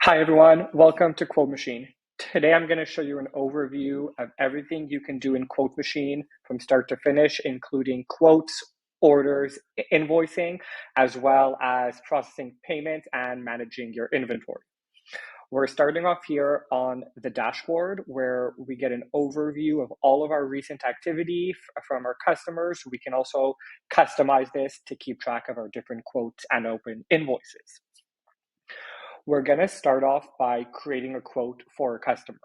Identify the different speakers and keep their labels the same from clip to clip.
Speaker 1: Hi everyone, welcome to Quote Machine. Today I'm going to show you an overview of everything you can do in Quote Machine from start to finish, including quotes, orders, invoicing, as well as processing payments and managing your inventory. We're starting off here on the dashboard where we get an overview of all of our recent activity from our customers. We can also customize this to keep track of our different quotes and open invoices. We're going to start off by creating a quote for a customer.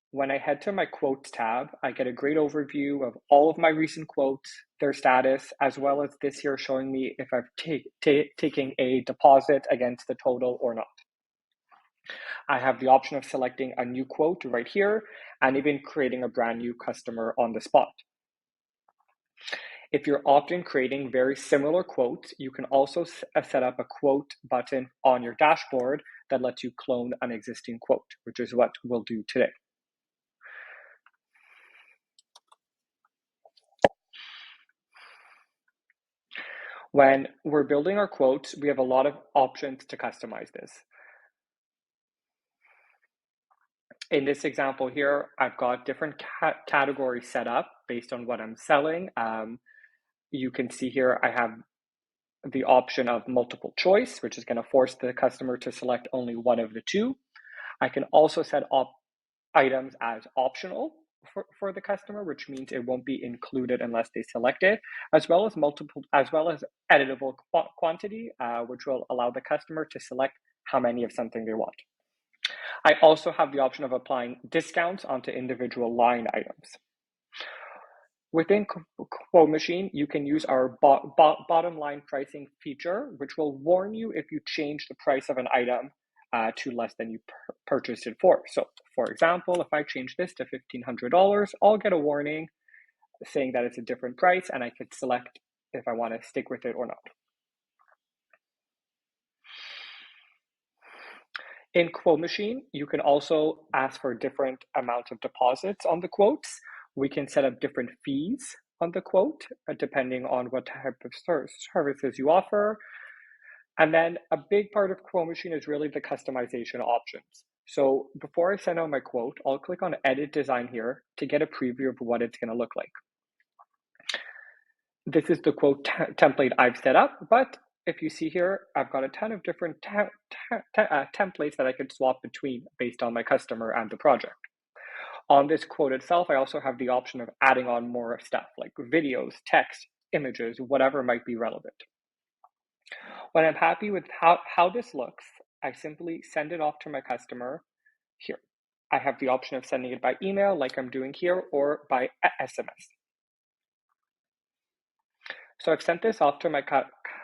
Speaker 1: When I head to my quotes tab, I get a great overview of all of my recent quotes, their status, as well as this here showing me if I've taken a deposit against the total or not. I have the option of selecting a new quote right here and even creating a brand new customer on the spot. If you're often creating very similar quotes, you can also set up a quote button on your dashboard that lets you clone an existing quote, which is what we'll do today. When we're building our quotes, we have a lot of options to customize this. In this example here, I've got different categories set up based on what I'm selling. You can see here I have the option of multiple choice, which is going to force the customer to select only one of the two. I can also set up items as optional for the customer, which means it won't be included unless they select it, as well as editable quantity, which will allow the customer to select how many of something they want. I also have the option of applying discounts onto individual line items. Within Quote Machine, you can use our bottom line pricing feature, which will warn you if you change the price of an item to less than you purchased it for. So, for example, if I change this to $1,500, I'll get a warning saying that it's a different price, and I could select if I want to stick with it or not. In Quote Machine, you can also ask for different amounts of deposits on the quotes. We can set up different fees on the quote, depending on what type of services you offer. And then a big part of Quote Machine is really the customization options. So before I send out my quote, I'll click on Edit Design here to get a preview of what it's going to look like. This is the quote template I've set up, but if you see here, I've got a ton of different templates that I could swap between based on my customer and the project. On this quote itself, I also have the option of adding on more stuff like videos, text, images, whatever might be relevant. When I'm happy with how this looks, I simply send it off to my customer here. I have the option of sending it by email like I'm doing here or by SMS. So I've sent this off to my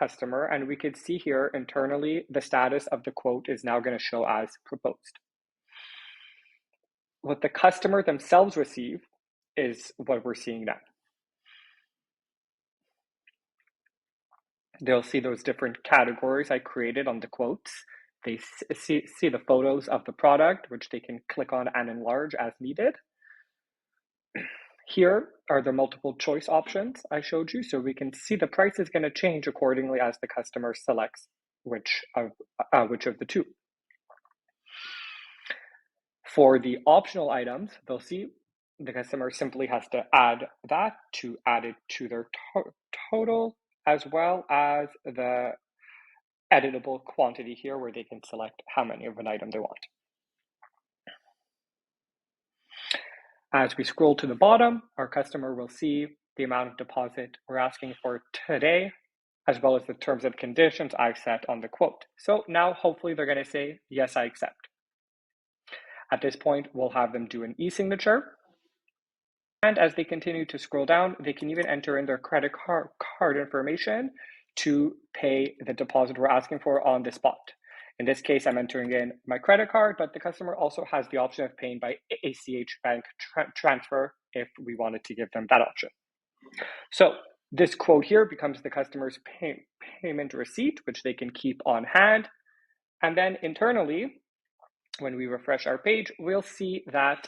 Speaker 1: customer, and we could see here internally the status of the quote is now going to show as proposed. What the customer themselves receive is what we're seeing now. They'll see those different categories I created on the quotes. They see the photos of the product, which they can click on and enlarge as needed. Here are the multiple choice options I showed you, so we can see the price is going to change accordingly as the customer selects which of the two. For the optional items, they'll see the customer simply has to add that to add it to their total, as well as the editable quantity here where they can select how many of an item they want. As we scroll to the bottom, our customer will see the amount of deposit we're asking for today, as well as the terms and conditions I've set on the quote. So now hopefully they're going to say, yes, I accept. At this point, we'll have them do an e-signature. And as they continue to scroll down, they can even enter in their credit card information to pay the deposit we're asking for on the spot. In this case, I'm entering in my credit card, but the customer also has the option of paying by ACH bank transfer if we wanted to give them that option. So this quote here becomes the customer's payment receipt, which they can keep on hand. And then internally, when we refresh our page, we'll see that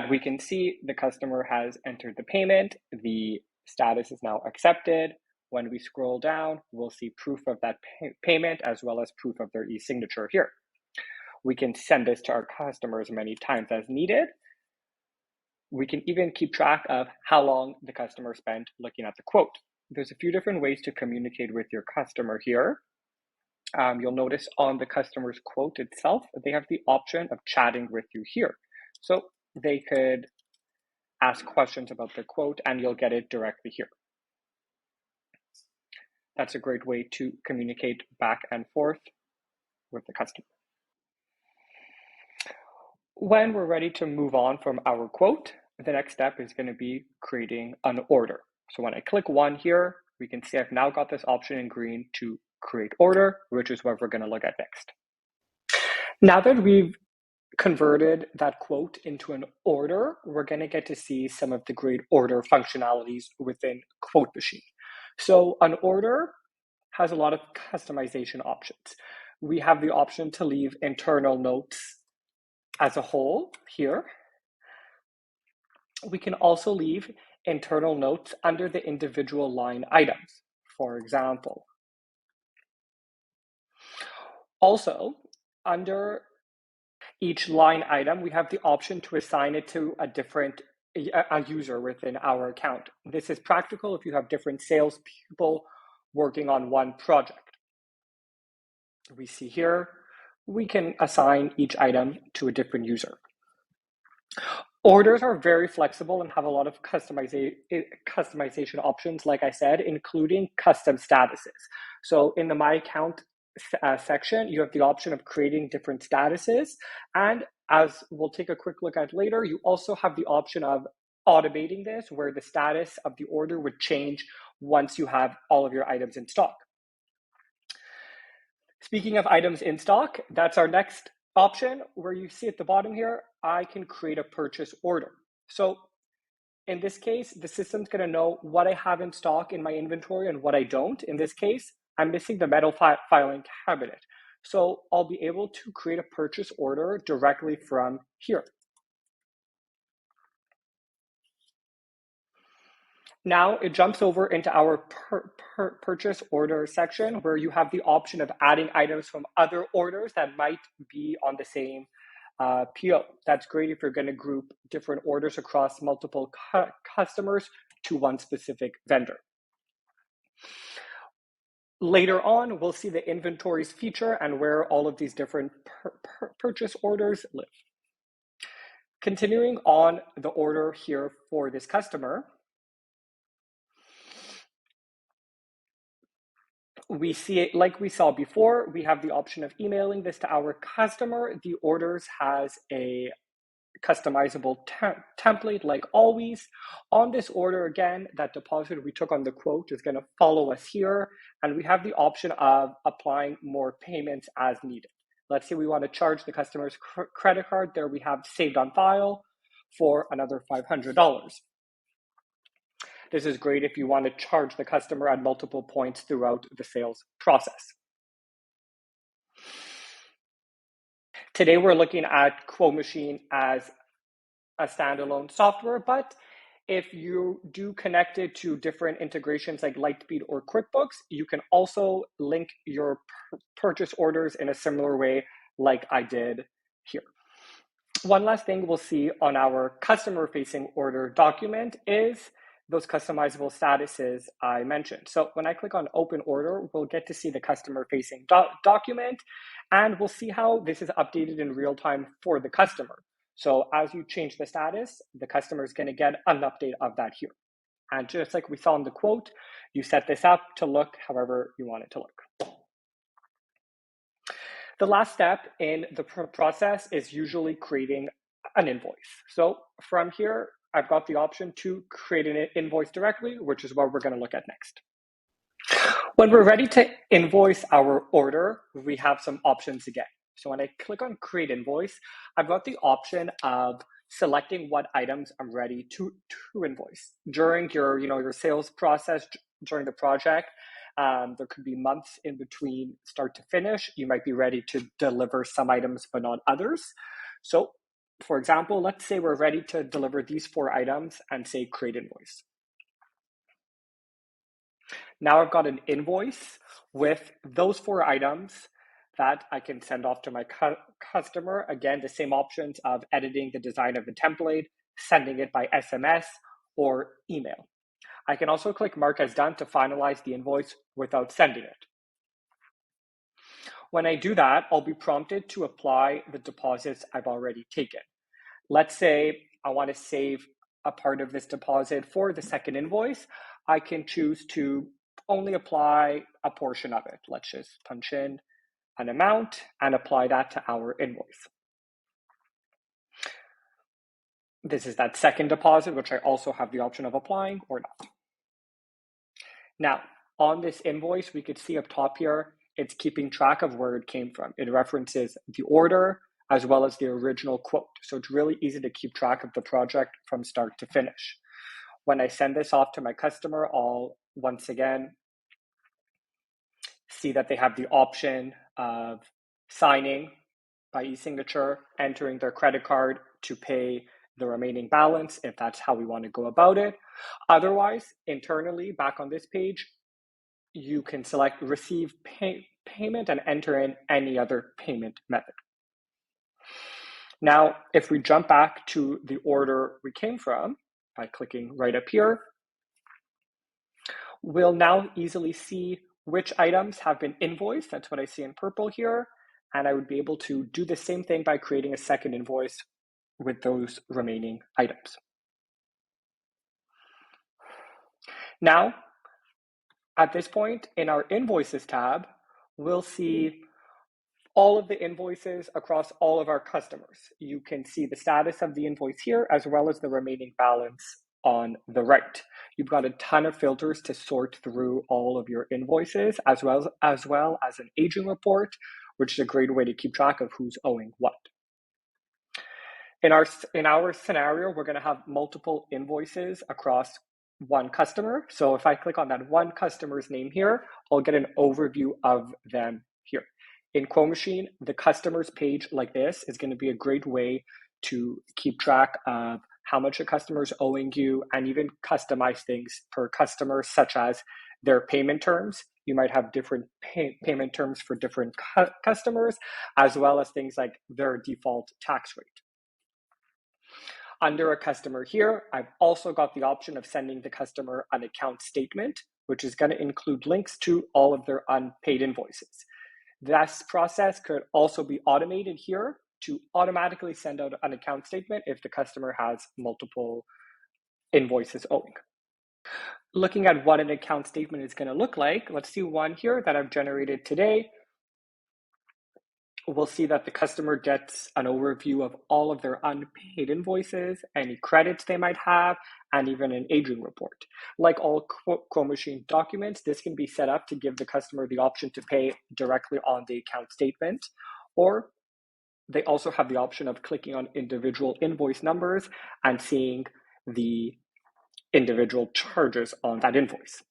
Speaker 1: we can see the customer has entered the payment. The status is now accepted. When we scroll down, we'll see proof of that payment as well as proof of their e-signature here. We can send this to our customers many times as needed. We can even keep track of how long the customer spent looking at the quote. There's a few different ways to communicate with your customer here. You'll notice on the customer's quote itself, they have the option of chatting with you here. So they could ask questions about the quote and you'll get it directly here. That's a great way to communicate back and forth with the customer. When we're ready to move on from our quote, the next step is going to be creating an order. So when I click one here, we can see I've now got this option in green to create order, which is what we're going to look at next. Now that we've converted that quote into an order, we're going to get to see some of the great order functionalities within QuoteMachine. So an order has a lot of customization options. We have the option to leave internal notes as a whole here. We can also leave internal notes under the individual line items, for example. Also, under each line item, we have the option to assign it to a user within our account. This is practical if you have different salespeople working on one project. We see here, we can assign each item to a different user. Orders are very flexible and have a lot of customization options, like I said, including custom statuses. So in the My Account section, you have the option of creating different statuses. And as we'll take a quick look at later, you also have the option of automating this, where the status of the order would change once you have all of your items in stock. Speaking of items in stock, that's our next option, where you see at the bottom here, I can create a purchase order. So in this case, the system's going to know what I have in stock in my inventory and what I don't. In this case, I'm missing the metal filing cabinet. So I'll be able to create a purchase order directly from here. Now it jumps over into our purchase order section, where you have the option of adding items from other orders that might be on the same PO. That's great if you're going to group different orders across multiple customers to one specific vendor. Later on, we'll see the inventories feature and where all of these different purchase orders live. Continuing on the order here for this customer, we see it like we saw before. We have the option of emailing this to our customer. The orders has a customizable template like always. On this order, again, that deposit we took on the quote is going to follow us here, and we have the option of applying more payments as needed. Let's say we want to charge the customer's credit card. There we have saved on file for another $500. This is great if you want to charge the customer at multiple points throughout the sales process. Today, we're looking at QuoteMachine as a standalone software, but if you do connect it to different integrations like Lightspeed or QuickBooks, you can also link your purchase orders in a similar way like I did here. One last thing we'll see on our customer-facing order document is those customizable statuses I mentioned. So when I click on open order, we'll get to see the customer-facing document, and we'll see how this is updated in real time for the customer. So as you change the status, the customer is going to get an update of that here. And just like we saw in the quote, you set this up to look however you want it to look. The last step in the process is usually creating an invoice. So from here, I've got the option to create an invoice directly, which is what we're going to look at next. When we're ready to invoice our order, we have some options again. So when I click on create invoice, I've got the option of selecting what items I'm ready to invoice. During your sales process, during the project, there could be months in between start to finish. You might be ready to deliver some items, but not others. So for example, let's say we're ready to deliver these 4 items and say create invoice. Now I've got an invoice with those 4 items that I can send off to my customer. Again, the same options of editing the design of the template, sending it by SMS or email. I can also click Mark as done to finalize the invoice without sending it. When I do that, I'll be prompted to apply the deposits I've already taken. Let's say I want to save a part of this deposit for the second invoice. I can choose to only apply a portion of it. Let's just punch in an amount and apply that to our invoice. This is that second deposit, which I also have the option of applying or not. Now, on this invoice, we could see up top here, it's keeping track of where it came from. It references the order as well as the original quote. So it's really easy to keep track of the project from start to finish. When I send this off to my customer, I'll once again see that they have the option of signing by e-signature, entering their credit card to pay the remaining balance if that's how we want to go about it. Otherwise, internally, back on this page, you can select receive payment and enter in any other payment method. Now, if we jump back to the order we came from by clicking right up here, we'll now easily see which items have been invoiced. That's what I see in purple here. And I would be able to do the same thing by creating a second invoice with those remaining items. Now, at this point in our invoices tab, we'll see all of the invoices across all of our customers. You can see the status of the invoice here, as well as the remaining balance on the right. You've got a ton of filters to sort through all of your invoices, as well as an aging report, which is a great way to keep track of who's owing what. In our scenario, we're going to have multiple invoices across one customer. So if I click on that one customer's name here, I'll get an overview of them here. In QuoteMachine, the customers page like this is going to be a great way to keep track of how much a customer is owing you and even customize things per customer, such as their payment terms. You might have different payment terms for different customers, as well as things like their default tax rate. Under a customer here, I've also got the option of sending the customer an account statement, which is going to include links to all of their unpaid invoices. This process could also be automated here to automatically send out an account statement if the customer has multiple invoices owing. Looking at what an account statement is going to look like, let's see one here that I've generated today. We'll see that the customer gets an overview of all of their unpaid invoices, any credits they might have, and even an aging report. Like all QuoteMachine documents, this can be set up to give the customer the option to pay directly on the account statement, or they also have the option of clicking on individual invoice numbers and seeing the individual charges on that invoice.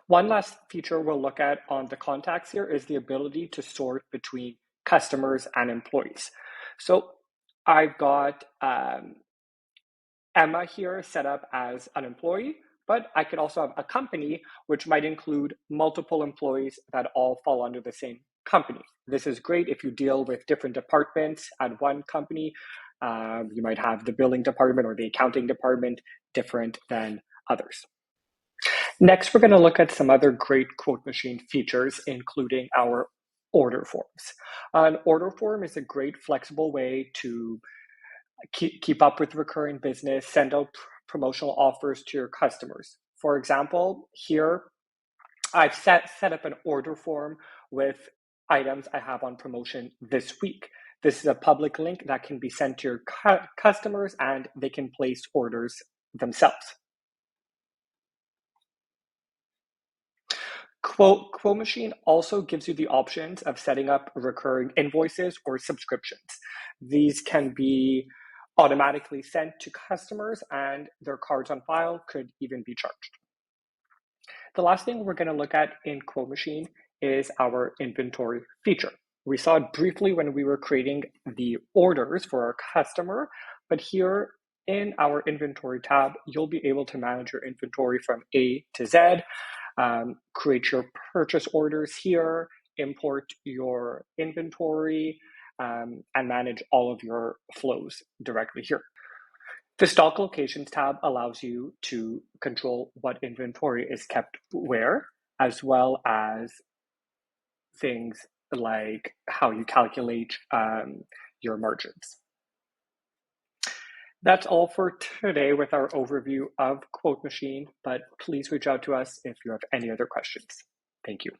Speaker 1: One last feature we'll look at on the contacts here is the ability to sort between customers and employees. So I've got Emma here set up as an employee, but I could also have a company which might include multiple employees that all fall under the same company. This is great if you deal with different departments at one company. You might have the billing department or the accounting department different than others. Next, we're going to look at some other great QuoteMachine features, including our order forms. An order form is a great flexible way to keep up with recurring business, send out promotional offers to your customers. For example, here I've set up an order form with items I have on promotion this week. This is a public link that can be sent to your customers and they can place orders themselves. QuoteMachine also gives you the options of setting up recurring invoices or subscriptions. These can be automatically sent to customers and their cards on file could even be charged. The last thing we're going to look at in QuoteMachine is our inventory feature. We saw it briefly when we were creating the orders for our customer, but here in our inventory tab, you'll be able to manage your inventory from A to Z, create your purchase orders here, import your inventory, and manage all of your flows directly here. The stock locations tab allows you to control what inventory is kept where, as well as things like how you calculate your margins. That's all for today with our overview of Quote Machine, but please reach out to us if you have any other questions. Thank you.